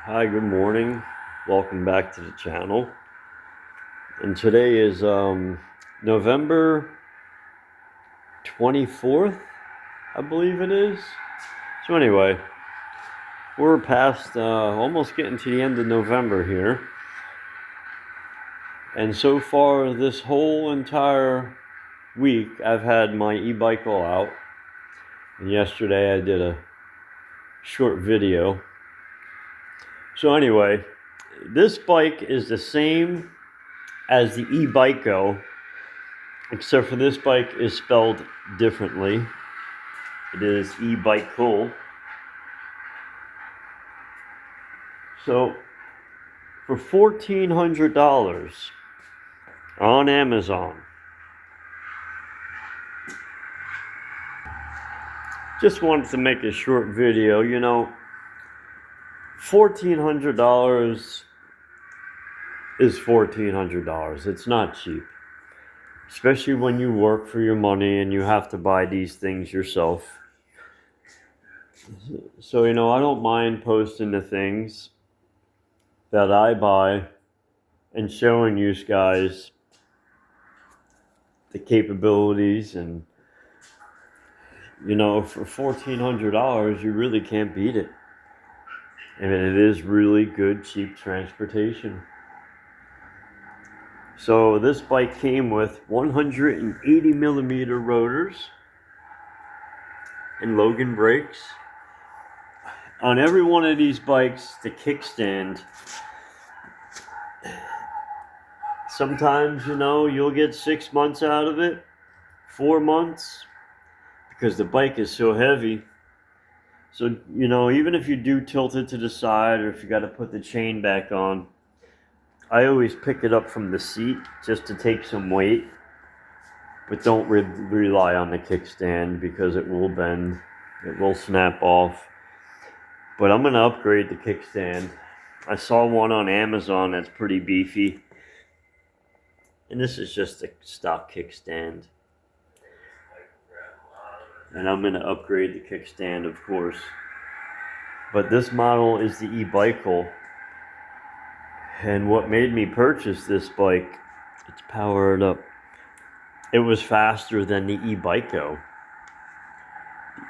Hi, good morning. Welcome back to the channel. And today is November 24th, I believe it is. So anyway, we're past almost getting to the end of November here. And so far this whole entire week I've had my e-bike all out. And yesterday I did a short video. So anyway, this bike is the same as the e-Biko, except for this bike is spelled differently. It is e-Bike-Cool. So for $1,400 on Amazon, just wanted to make a short video. You know, $1,400 is $1,400. It's not cheap, especially when you work for your money and you have to buy these things yourself. So, you know, I don't mind posting the things that I buy and showing you guys the capabilities. And you know, for $1,400 you really can't beat it. And it is really good, cheap transportation. So this bike came with 180 millimeter rotors and Logan brakes. On every one of these bikes, the kickstand, sometimes, you know, you'll get 6 months out of it, 4 months, because the bike is so heavy. So, you know, even if you do tilt it to the side or if you got to put the chain back on, I always pick it up from the seat just to take some weight. But don't rely on the kickstand because it will bend. It will snap off. But I'm going to upgrade the kickstand. I saw one on Amazon that's pretty beefy. And this is just a stock kickstand. And I'm going to upgrade the kickstand, of course. But this model is the e-Bike-Cool. And what made me purchase this bike, it's powered up. It was faster than the e-Biko.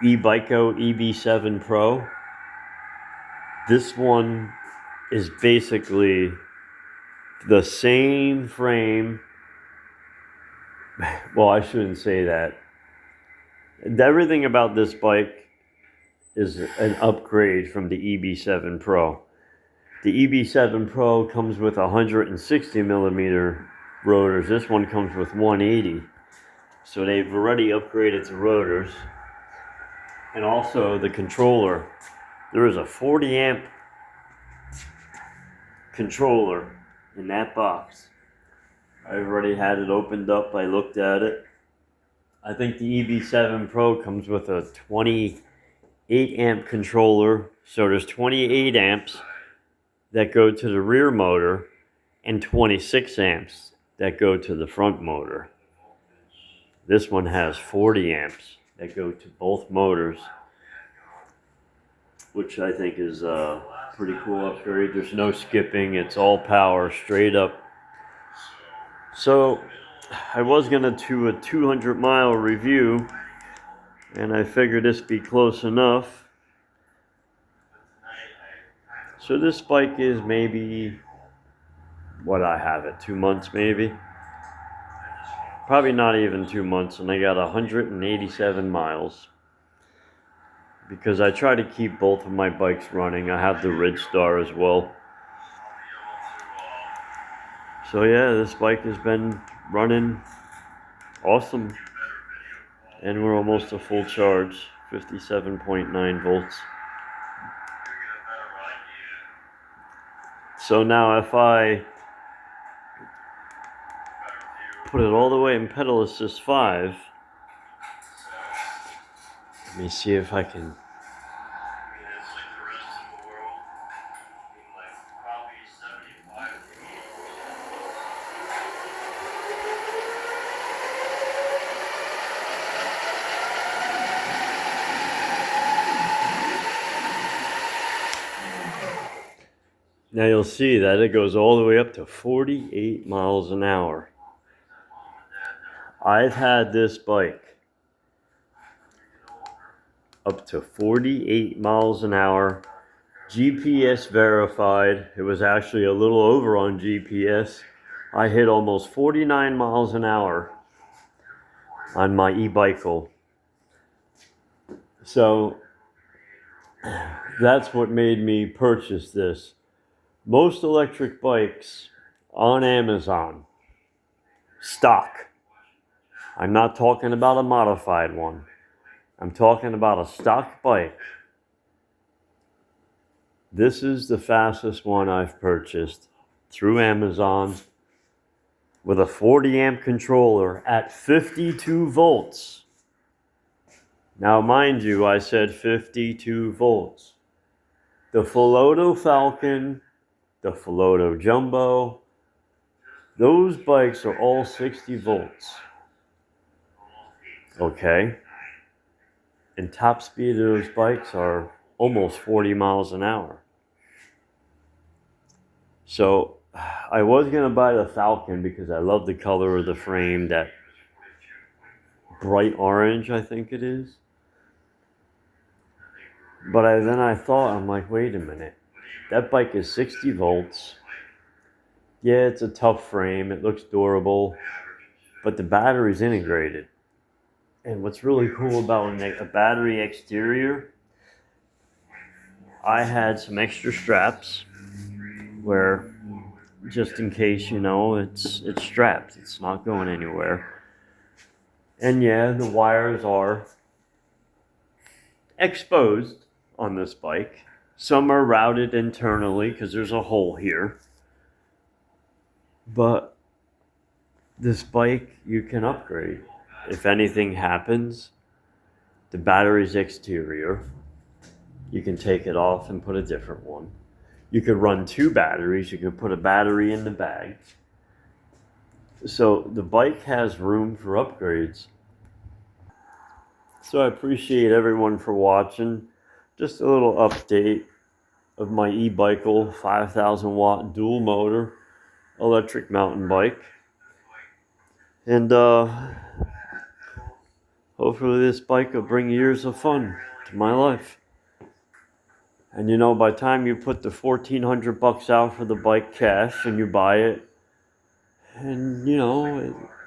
The e-Biko EB7 Pro. This one is basically the same frame. Well, I shouldn't say that. Everything about this bike is an upgrade from the EB7 Pro. The EB7 Pro comes with 160 millimeter rotors. This one comes with 180. So they've already upgraded the rotors. And also the controller. There is a 40 amp controller in that box. I already had it opened up. I looked at it. I think the EB7 Pro comes with a 28 amp controller. So there's 28 amps that go to the rear motor and 26 amps that go to the front motor. This one has 40 amps that go to both motors, which I think is a pretty cool upgrade. There's no skipping. It's all power, straight up. So I was going to do a 200-mile review, and I figured this would be close enough. So this bike is maybe, what I have it, 2 months maybe? Probably not even 2 months, and I got 187 miles. Because I try to keep both of my bikes running. I have the Ridstar as well. So yeah, this bike has been running awesome. And we're almost a full charge, 57.9 volts. So now if I put it all the way in pedal assist 5, let me see if I can. Now you'll see that it goes all the way up to 48 miles an hour. I've had this bike up to 48 miles an hour, GPS verified. It was actually a little over on GPS. I hit almost 49 miles an hour on my e-bicycle. So that's what made me purchase this. Most electric bikes on Amazon, stock. I'm not talking about a modified one. I'm talking about a stock bike. This is the fastest one I've purchased through Amazon with a 40 amp controller at 52 volts. Now, mind you, I said 52 volts. The Filoto Falcon, the Filoto Jumbo, those bikes are all 60 volts. Okay? And top speed of those bikes are almost 40 miles an hour. So I was going to buy the Falcon because I love the color of the frame, that bright orange, I think it is. But then I thought, I'm like, wait a minute. That bike is 60 volts. Yeah, it's a tough frame. It looks durable. But the battery's integrated. And what's really cool about a battery exterior, I had some extra straps where, just in case, it's strapped. It's not going anywhere. And yeah, the wires are exposed on this bike. Some are routed internally because there's a hole here. But this bike you can upgrade. If anything happens, the battery's exterior, you can take it off and put a different one. You could run two batteries. You could put a battery in the bag. So the bike has room for upgrades. So I appreciate everyone for watching. Just a little update of my e-bicycle 5,000 watt dual motor electric mountain bike. And hopefully this bike will bring years of fun to my life. And by the time you put the $1,400 out for the bike cash and you buy it, and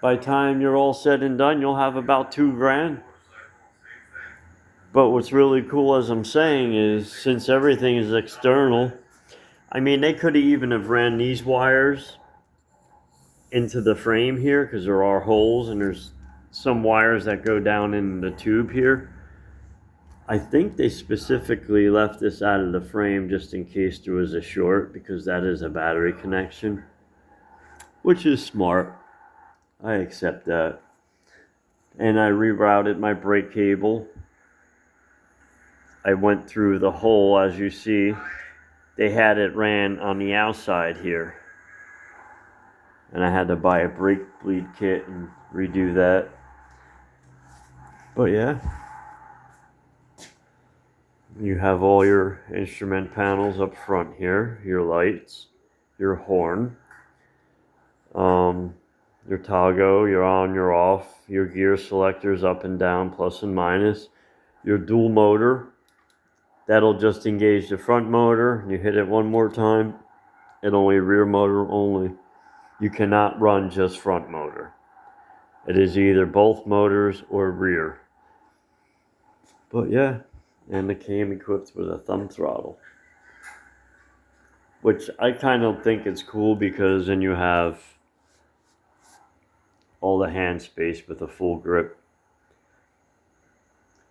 by the time you're all said and done, you'll have about $2,000. But what's really cool, as I'm saying, is since everything is external, I mean, they could even have ran these wires into the frame here because there are holes and there's some wires that go down in the tube here. I think they specifically left this out of the frame just in case there was a short, because that is a battery connection, which is smart. I accept that. And I rerouted my brake cable. I went through the hole, as you see. They had it ran on the outside here. And I had to buy a brake bleed kit and redo that. But yeah. You have all your instrument panels up front here, your lights, your horn, your toggle, your on, your off, your gear selectors up and down, plus and minus, your dual motor. That'll just engage the front motor. You hit it one more time, and only rear motor only. You cannot run just front motor. It is either both motors or rear. But yeah. And it came equipped with a thumb throttle, which I kind of think it's cool because then you have all the hand space with a full grip.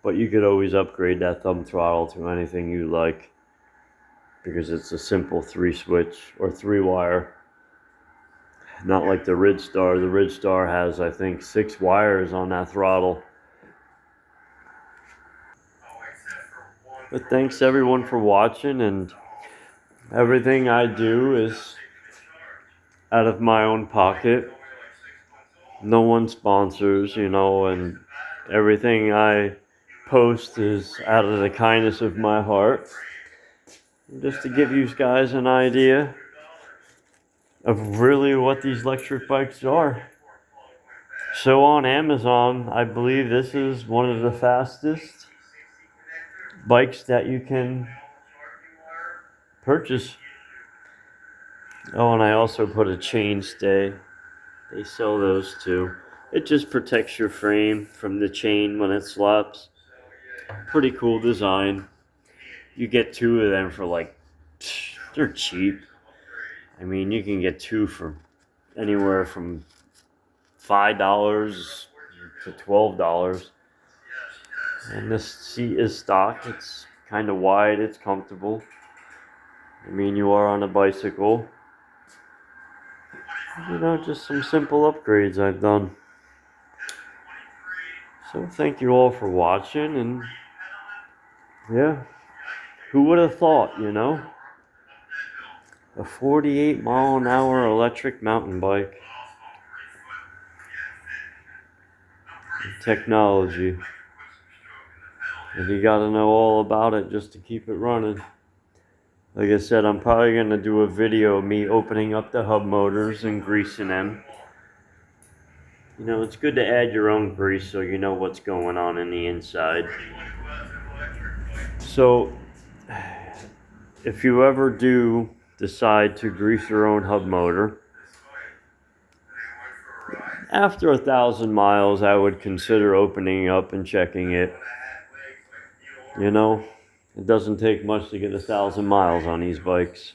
But you could always upgrade that thumb throttle to anything you like because it's a simple 3-switch or 3-wire. Not like the Ridstar. The Ridstar has, I think, 6 wires on that throttle. But thanks everyone for watching, and everything I do is out of my own pocket. No one sponsors, and everything I post is out of the kindness of my heart. just to give you guys an idea of really what these electric bikes are. So on Amazon, I believe this is one of the fastest bikes that you can purchase. Oh, and I also put a chainstay. They sell those too. It just protects your frame from the chain when it slaps. Pretty cool design. You get two of them for like, they're cheap. I mean, you can get two for anywhere from $5 to $12. And this seat is stock. It's kind of wide. It's comfortable. I mean, you are on a bicycle. You know, just some simple upgrades I've done. So thank you all for watching, and yeah, who would have thought, you know? A 48-mile-an-hour electric mountain bike. Technology. And you gotta know all about it just to keep it running. Like I said, I'm probably gonna do a video of me opening up the hub motors and greasing them. You know, it's good to add your own grease so you know what's going on in the inside. So, if you ever do decide to grease your own hub motor, after 1,000 miles, I would consider opening up and checking it. You know, it doesn't take much to get 1,000 miles on these bikes.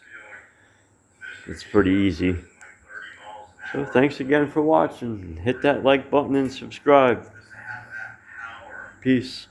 It's pretty easy. So thanks again for watching. Hit that like button and subscribe. Peace.